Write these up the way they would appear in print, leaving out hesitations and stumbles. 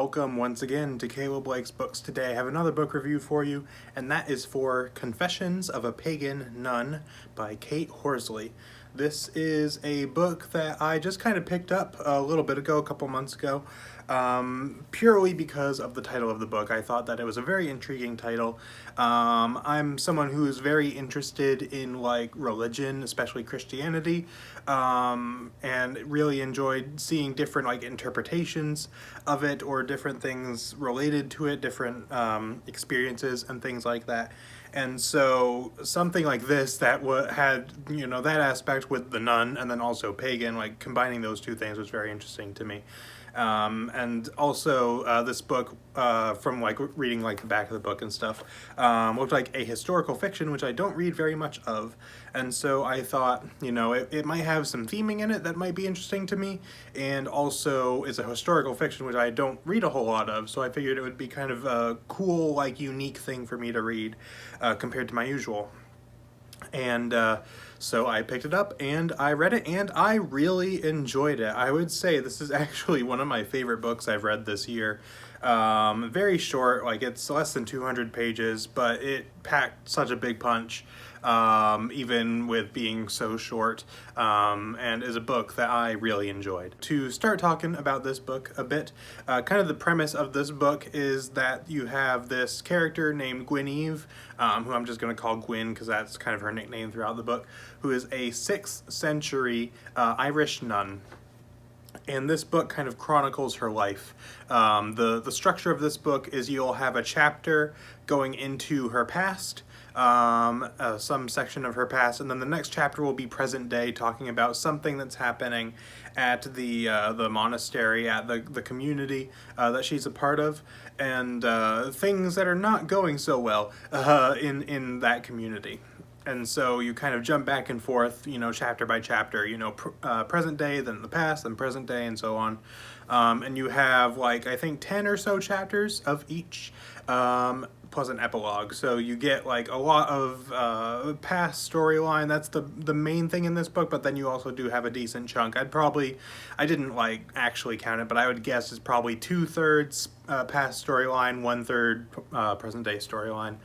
welcome once again to Caleb Blake's Books. Today I have another book review for you, and that is for Confessions of a Pagan Nun by Kate Horsley. This is a book that I just kind of picked up a little bit ago, a couple months ago, purely because of the title of the book. I thought that it was a very intriguing title. I'm someone who is very interested in religion, especially Christianity, and really enjoyed seeing different interpretations of it or different things related to it, different experiences and things like that. And so something like this that had, that aspect with the nun and then also pagan, combining those two things was very interesting to me. And also this book, from reading the back of the book and stuff, looked like a historical fiction, which I don't read very much of. And so I thought, it might have some theming in it that might be interesting to me, and also it's a historical fiction, which I don't read a whole lot of, so I figured it would be kind of a cool, unique thing for me to read compared to my usual. And so I picked it up and I read it and I really enjoyed it. I would say this is actually one of my favorite books I've read this year. Very short, it's less than 200 pages, but it packed such a big punch, even with being so short, and is a book that I really enjoyed. To start talking about this book a bit, kind of the premise of this book is that you have this character named Guinevere, who I'm just going to call Gwyn because that's kind of her nickname throughout the book, who is a 6th century Irish nun. And this book kind of chronicles her life. The structure of this book is you'll have a chapter going into her past, some section of her past, and then the next chapter will be present day, talking about something that's happening at the monastery, at the community that she's a part of, and things that are not going so well in that community. And so you kind of jump back and forth, chapter by chapter, present day, then the past, then present day, and so on. And you have, I think 10 or so chapters of each, plus an epilogue. So you get, a lot of past storyline. That's the main thing in this book, but then you also do have a decent chunk. I didn't, actually count it, but I would guess it's probably 2/3 past storyline, 1/3 present day storyline.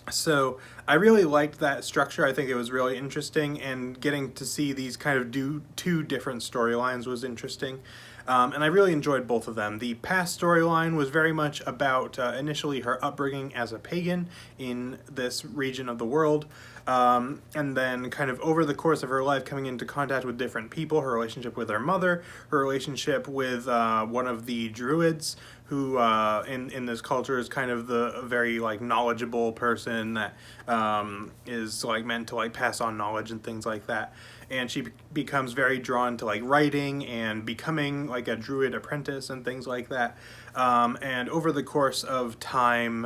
So I really liked that structure. I think it was really interesting, and getting to see these kind of two different storylines was interesting. And I really enjoyed both of them. The past storyline was very much about initially her upbringing as a pagan in this region of the world, and then kind of over the course of her life coming into contact with different people, her relationship with her mother, her relationship with one of the druids, who in this culture is kind of the very knowledgeable person that is meant to pass on knowledge and things like that. And she becomes very drawn to writing and becoming a druid apprentice and things like that. And over the course of time,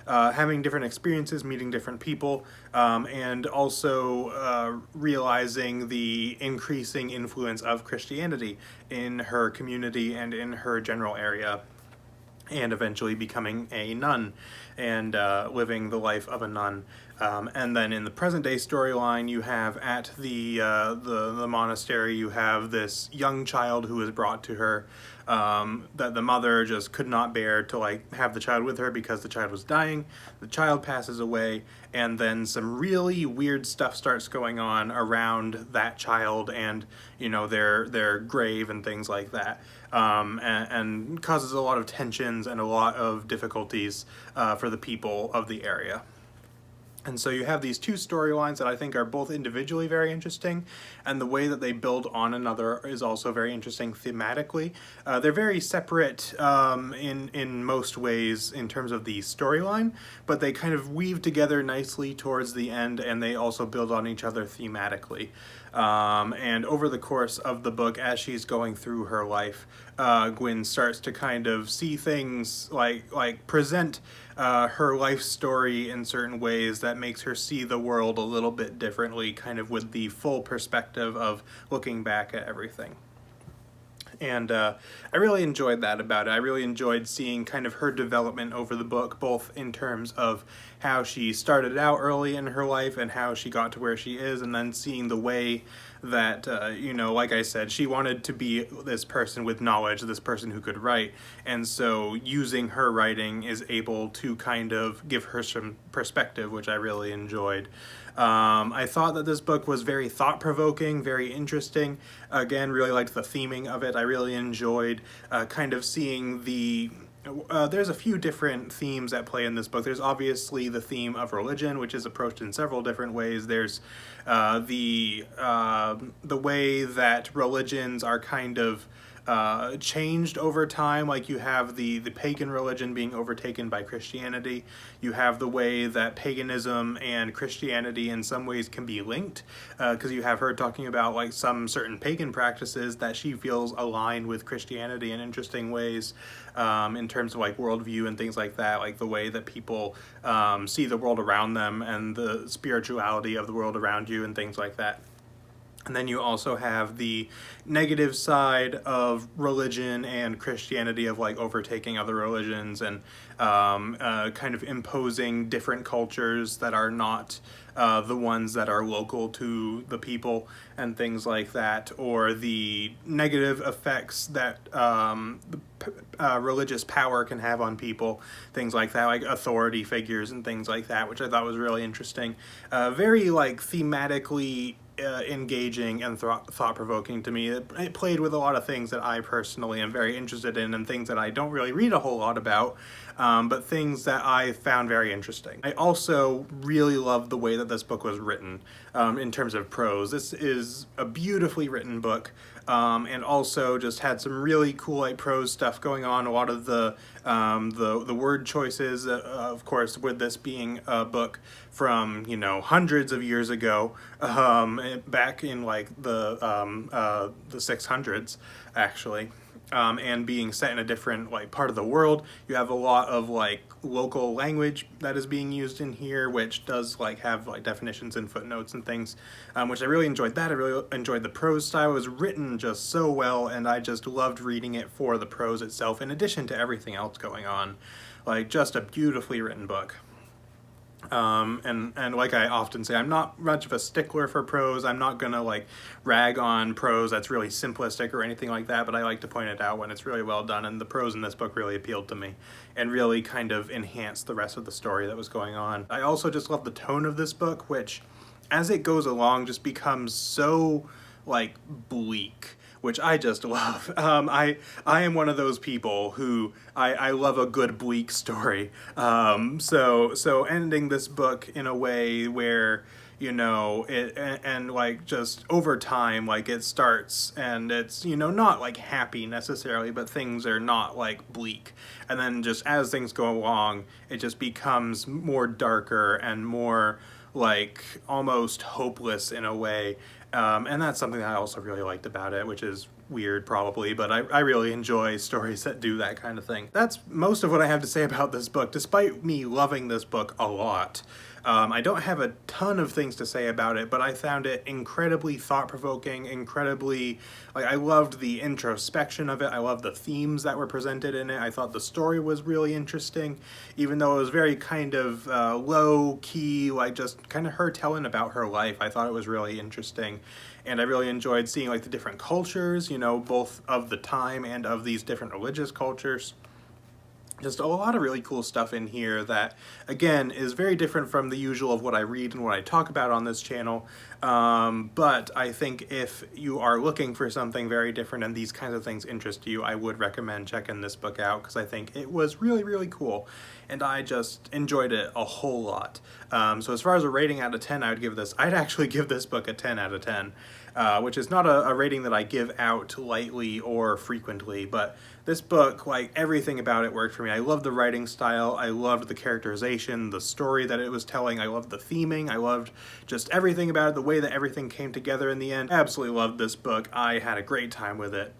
having different experiences, meeting different people, and also realizing the increasing influence of Christianity in her community and in her general area, and eventually becoming a nun and living the life of a nun. And then in the present day storyline, you have at the monastery, you have this young child who is brought to her, that the mother just could not bear to have the child with her because the child was dying. The child passes away, and then some really weird stuff starts going on around that child and their grave and things like that, and causes a lot of tensions and a lot of difficulties for the people of the area. And so you have these two storylines that I think are both individually very interesting, and the way that they build on another is also very interesting thematically. They're very separate in most ways in terms of the storyline, but they kind of weave together nicely towards the end, and they also build on each other thematically. And over the course of the book, as she's going through her life, Gwyn starts to kind of see things present her life story in certain ways that makes her see the world a little bit differently, kind of with the full perspective of looking back at everything. And I really enjoyed that about it. I really enjoyed seeing kind of her development over the book, both in terms of how she started out early in her life and how she got to where she is, and then seeing the way that, you know, like I said, she wanted to be this person with knowledge, this person who could write, and so using her writing is able to kind of give her some perspective, which I really enjoyed. I thought that this book was very thought-provoking, very interesting. Again, really liked the theming of it. I really enjoyed kind of seeing the... there's a few different themes at play in this book. There's obviously the theme of religion, which is approached in several different ways. There's the way that religions are kind of changed over time. Like you have the pagan religion being overtaken by Christianity. You have the way that paganism and Christianity in some ways can be linked, because you have her talking about like some certain pagan practices that she feels align with Christianity in interesting ways, in terms of like worldview and things like that, like the way that people see the world around them and the spirituality of the world around you and things like that. And then you also have the negative side of religion and Christianity, of like overtaking other religions and kind of imposing different cultures that are not the ones that are local to the people and things like that, or the negative effects that religious power can have on people, things like that, like authority figures and things like that, which I thought was really interesting. Very like thematically engaging and thought-provoking to me. It played with a lot of things that I personally am very interested in and things that I don't really read a whole lot about, but things that I found very interesting. I also really loved the way that this book was written in terms of prose. This is a beautifully written book, and also just had some really cool like prose stuff going on. A lot of the word choices, of course, with this being a book from, you know, hundreds of years ago, back in like the 600s actually, and being set in a different like part of the world. You have a lot of like local language that is being used in here, which does like have like definitions and footnotes and things, which I really enjoyed that. I really enjoyed the prose style. It was written just so well, and I just loved reading it for the prose itself, in addition to everything else going on. Like, just a beautifully written book. And like I often say, I'm not much of a stickler for prose. I'm not gonna like rag on prose that's really simplistic or anything like that, but I like to point it out when it's really well done, and the prose in this book really appealed to me and really kind of enhanced the rest of the story that was going on. I also just love the tone of this book, which as it goes along just becomes so like bleak, which I just love. I am one of those people who I love a good bleak story. So ending this book in a way where, you know, and like just over time, like it starts and it's, you know, not like happy necessarily, but things are not like bleak. And then just as things go along, it just becomes more darker and more like almost hopeless in a way. And that's something that I also really liked about it, which is weird probably, but I really enjoy stories that do that kind of thing. That's most of what I have to say about this book. Despite me loving this book a lot, I don't have a ton of things to say about it, but I found it incredibly thought-provoking, incredibly, like, I loved the introspection of it. I loved the themes that were presented in it. I thought the story was really interesting, even though it was very kind of low-key, like just kind of her telling about her life. I thought it was really interesting, and I really enjoyed seeing like the different cultures, you know, both of the time and of these different religious cultures. Just a lot of really cool stuff in here that, again, is very different from the usual of what I read and what I talk about on this channel. But I think if you are looking for something very different and these kinds of things interest you, I would recommend checking this book out, because I think it was really, really cool. And I just enjoyed it a whole lot. So as far as a rating out of 10, I'd actually give this book a 10 out of 10. Which is not a rating that I give out lightly or frequently, but this book, like, everything about it worked for me. I loved the writing style, I loved the characterization, the story that it was telling, I loved the theming, I loved just everything about it, the way that everything came together in the end. I absolutely loved this book. I had a great time with it.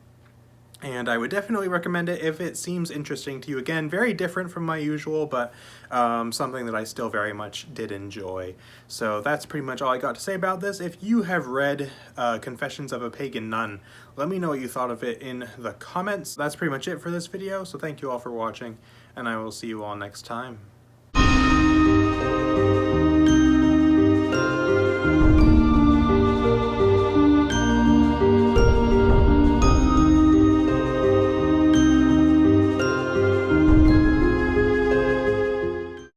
And I would definitely recommend it if it seems interesting to you. Again, very different from my usual, but something that I still very much did enjoy. So that's pretty much all I got to say about this. If you have read Confessions of a Pagan Nun, let me know what you thought of it in the comments. That's pretty much it for this video, so thank you all for watching, and I will see you all next time.